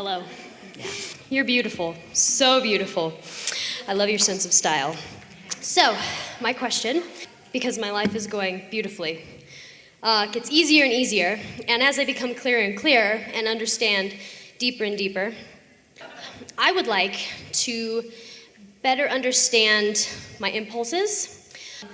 Hello. You're beautiful, so beautiful. I love your sense of style. So, my question, because my life is going beautifully, gets easier and easier, and as I become clearer and clearer and understand deeper and deeper, I would like to better understand my impulses,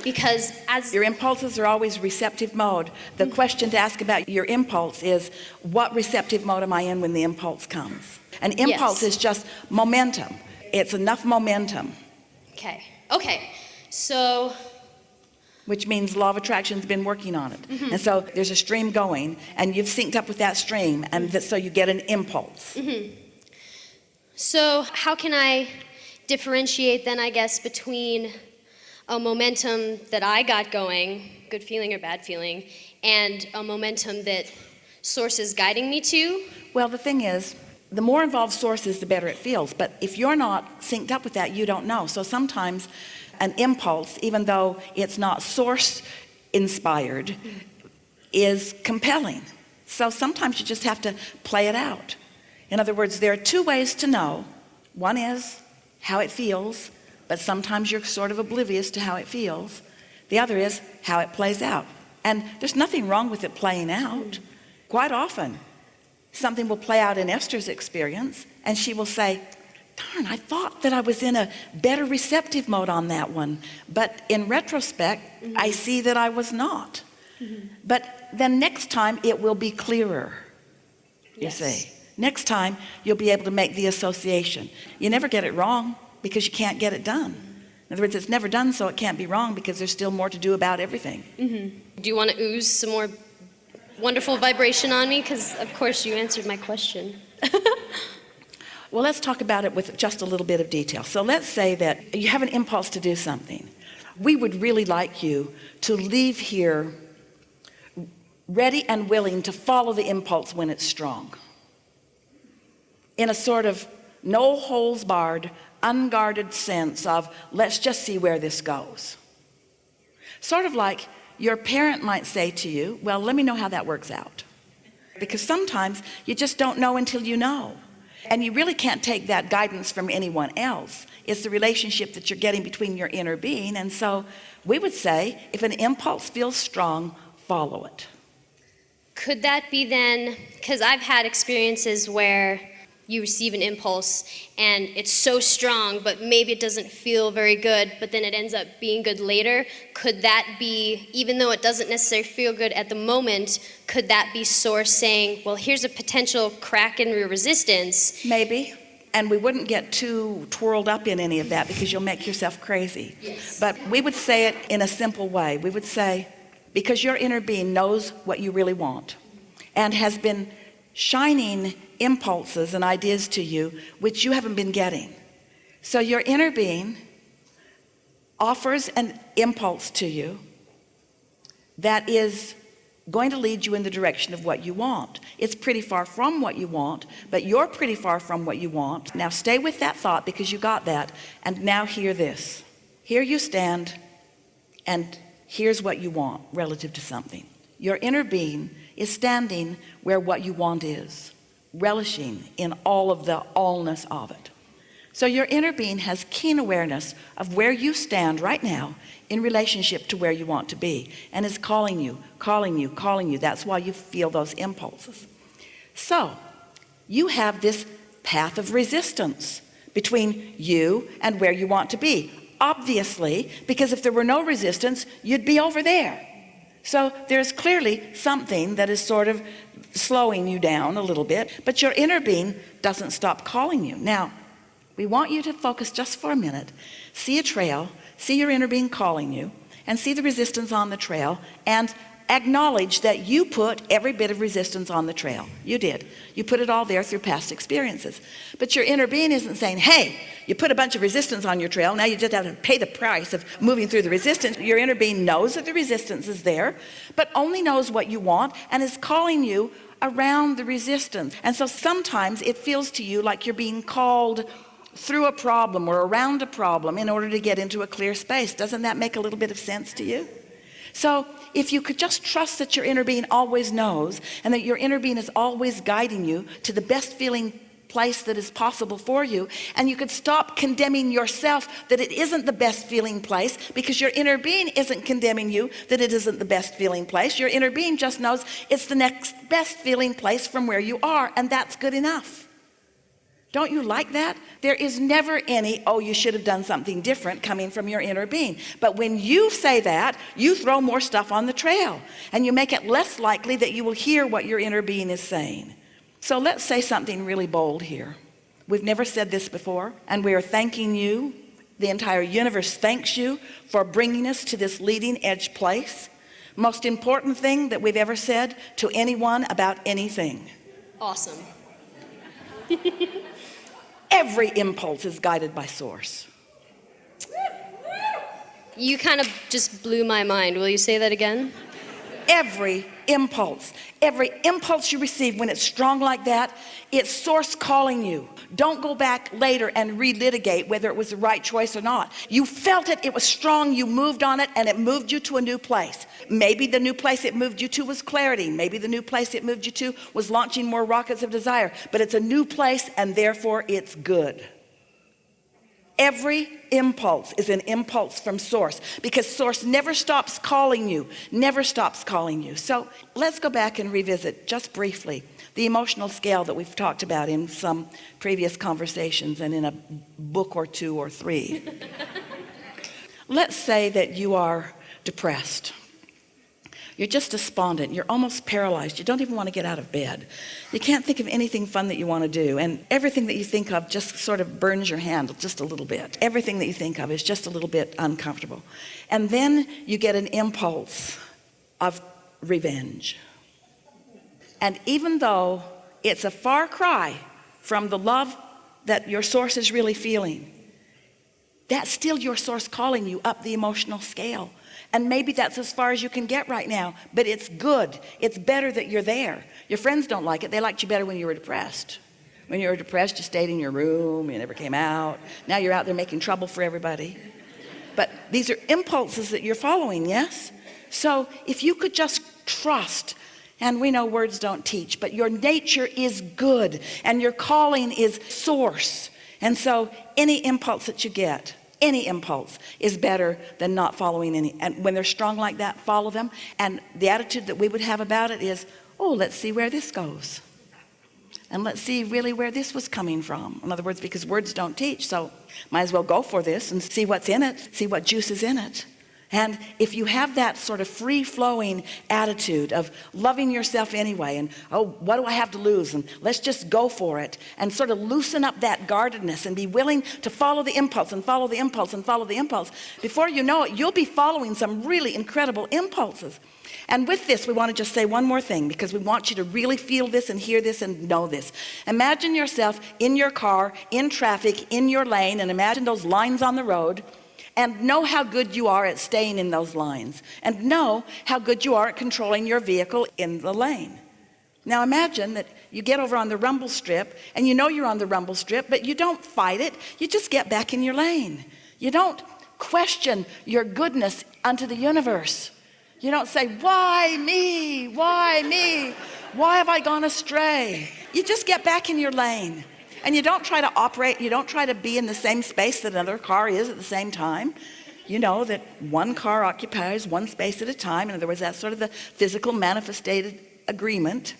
because as your impulses are always receptive mode. The question to ask about your impulse is, what receptive mode am I in when the impulse comes? An impulse is just momentum. It's enough momentum. Okay, so which means law of attraction's been working on it. And so there's a stream going, and you've synced up with that stream, and so you get an impulse. So how can I differentiate then, I guess, between a momentum that I got going, good feeling or bad feeling, and a momentum that Source is guiding me to? Well, the thing is, the more involved Source is, the better it feels. But if you're not synced up with that, you don't know. So sometimes an impulse, even though it's not Source inspired, is compelling. So sometimes you just have to play it out. In other words, there are two ways to know. One is how it feels, but sometimes you're sort of oblivious to how it feels. The other is how it plays out. And there's nothing wrong with it playing out. Quite often, something will play out in Esther's experience, and she will say, darn, I thought that I was in a better receptive mode on that one. But in retrospect, I see that I was not. But then next time it will be clearer, you see. Next time you'll be able to make the association. You never get it wrong because you can't get it done. In other words, it's never done, so it can't be wrong because there's still more to do about everything. Do you want to ooze some more wonderful vibration on me? Because, of course, you answered my question. Well, let's talk about it with just a little bit of detail. So let's say that you have an impulse to do something. We would really like you to leave here ready and willing to follow the impulse when it's strong. In a sort of no holes barred, unguarded sense of, let's just see where this goes. Sort of like your parent might say to you, well, let me know how that works out. Because sometimes you just don't know until you know. And you really can't take that guidance from anyone else. It's the relationship that you're getting between your inner being. And so we would say, if an impulse feels strong, follow it. Could that be then, because I've had experiences where you receive an impulse and it's so strong, but maybe it doesn't feel very good, but then it ends up being good later. Could that be, even though it doesn't necessarily feel good at the moment, could that be Source saying, well, here's a potential crack in your resistance? Maybe. And we wouldn't get too twirled up in any of that because you'll make yourself crazy. But we would say it in a simple way. We would say, because your inner being knows what you really want and has been shining impulses and ideas to you which you haven't been getting. So your inner being offers an impulse to you that is going to lead you in the direction of what you want. It's pretty far from what you want, but you're pretty far from what you want. Now stay with that thought because you got that. And now hear this. Here you stand, and here's what you want relative to something. Your inner being is standing where what you want is, relishing in all of the allness of it. So your inner being has keen awareness of where you stand right now in relationship to where you want to be, and is calling you, calling you, calling you. That's why you feel those impulses. So you have this path of resistance between you and where you want to be. Obviously, because if there were no resistance, you'd be over there. So there's clearly something that is sort of slowing you down a little bit, but your inner being doesn't stop calling you. Now, we want you to focus just for a minute, see a trail, see your inner being calling you, and see the resistance on the trail, and acknowledge that you put every bit of resistance on the trail. You did. You put it all there through past experiences. But your inner being isn't saying, hey, you put a bunch of resistance on your trail, now you just have to pay the price of moving through the resistance. Your inner being knows that the resistance is there, but only knows what you want and is calling you around the resistance. And so sometimes it feels to you like you're being called through a problem or around a problem in order to get into a clear space. Doesn't that make a little bit of sense to you? So if you could just trust that your inner being always knows, and that your inner being is always guiding you to the best feeling place that is possible for you, and you could stop condemning yourself that it isn't the best feeling place, because your inner being isn't condemning you that it isn't the best feeling place. Your inner being just knows it's the next best feeling place from where you are, and that's good enough. Don't you like that? There is never any, oh, you should have done something different, coming from your inner being. But when you say that, you throw more stuff on the trail, and you make it less likely that you will hear what your inner being is saying. So let's say something really bold here. We've never said this before, and we are thanking you. The entire universe thanks you for bringing us to this leading edge place. Most important thing that we've ever said to anyone about anything. Awesome. Every impulse is guided by source. You kind of just blew my mind. Will you say that again? Every impulse you receive, when it's strong like that, it's source calling you. Don't go back later and relitigate whether it was the right choice or not. You felt it, it was strong, you moved on it, and it moved you to a new place. Maybe the new place it moved you to was clarity. Maybe the new place it moved you to was launching more rockets of desire. But it's a new place, and therefore it's good. Every impulse is an impulse from source, because source never stops calling you, never stops calling you. So let's go back and revisit just briefly the emotional scale that we've talked about in some previous conversations and in a book or two or three. Let's say that you are depressed. You're just despondent. You're almost paralyzed. You don't even want to get out of bed. You can't think of anything fun that you want to do. And everything that you think of just sort of burns your hand just a little bit. Everything that you think of is just a little bit uncomfortable. And then you get an impulse of revenge. And even though it's a far cry from the love that your source is really feeling, that's still your source calling you up the emotional scale. And maybe that's as far as you can get right now, but it's good. It's better that you're there. Your friends don't like it. They liked you better when you were depressed. When you were depressed, you stayed in your room, you never came out. Now you're out there making trouble for everybody. But these are impulses that you're following, yes? So if you could just trust, and we know words don't teach, but your nature is good, and your calling is source. And so any impulse that you get, any impulse is better than not following any. And when they're strong like that, follow them. And the attitude that we would have about it is, oh, let's see where this goes. And let's see really where this was coming from. In other words, because words don't teach, so might as well go for this and see what's in it, see what juice is in it. And if you have that sort of free-flowing attitude of loving yourself anyway, and oh, what do I have to lose, and let's just go for it, and sort of loosen up that guardedness and be willing to follow the impulse and follow the impulse and follow the impulse, before you know it, you'll be following some really incredible impulses. And with this, we want to just say one more thing, because we want you to really feel this and hear this and know this. Imagine yourself in your car, in traffic, in your lane, and imagine those lines on the road. And know how good you are at staying in those lines. And know how good you are at controlling your vehicle in the lane. Now imagine that you get over on the rumble strip, and you know you're on the rumble strip, but you don't fight it. You just get back in your lane. You don't question your goodness unto the universe. You don't say, why me? Why me? Why have I gone astray? You just get back in your lane. And you don't try to operate, you don't try to be in the same space that another car is at the same time. You know that one car occupies one space at a time. In other words, that's sort of the physical manifested agreement.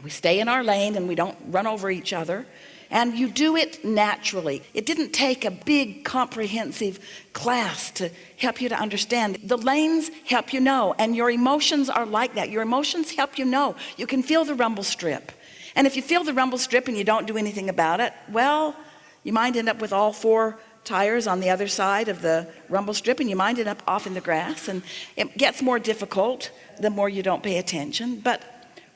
We stay in our lane and we don't run over each other. And you do it naturally. It didn't take a big comprehensive class to help you to understand. The lanes help you know, and your emotions are like that. Your emotions help you know. You can feel the rumble strip. And if you feel the rumble strip and you don't do anything about it, well, you might end up with all four tires on the other side of the rumble strip, and you might end up off in the grass, and it gets more difficult the more you don't pay attention. But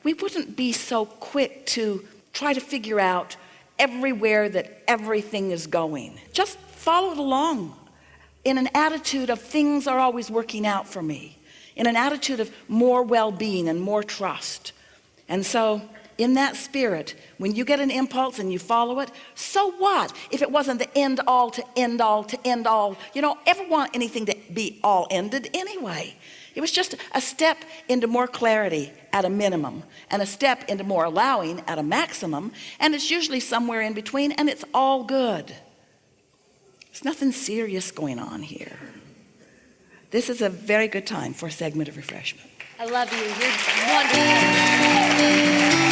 we wouldn't be so quick to try to figure out everywhere that everything is going. Just follow it along in an attitude of things are always working out for me, in an attitude of more well-being and more trust. And so in that spirit, when you get an impulse and you follow it, so what if it wasn't the end all to end all to end all? You don't ever want anything to be all ended anyway. It was just a step into more clarity at a minimum, and a step into more allowing at a maximum, and it's usually somewhere in between, and it's all good. There's nothing serious going on here. This is a very good time for a segment of refreshment. I love you. You're wonderful.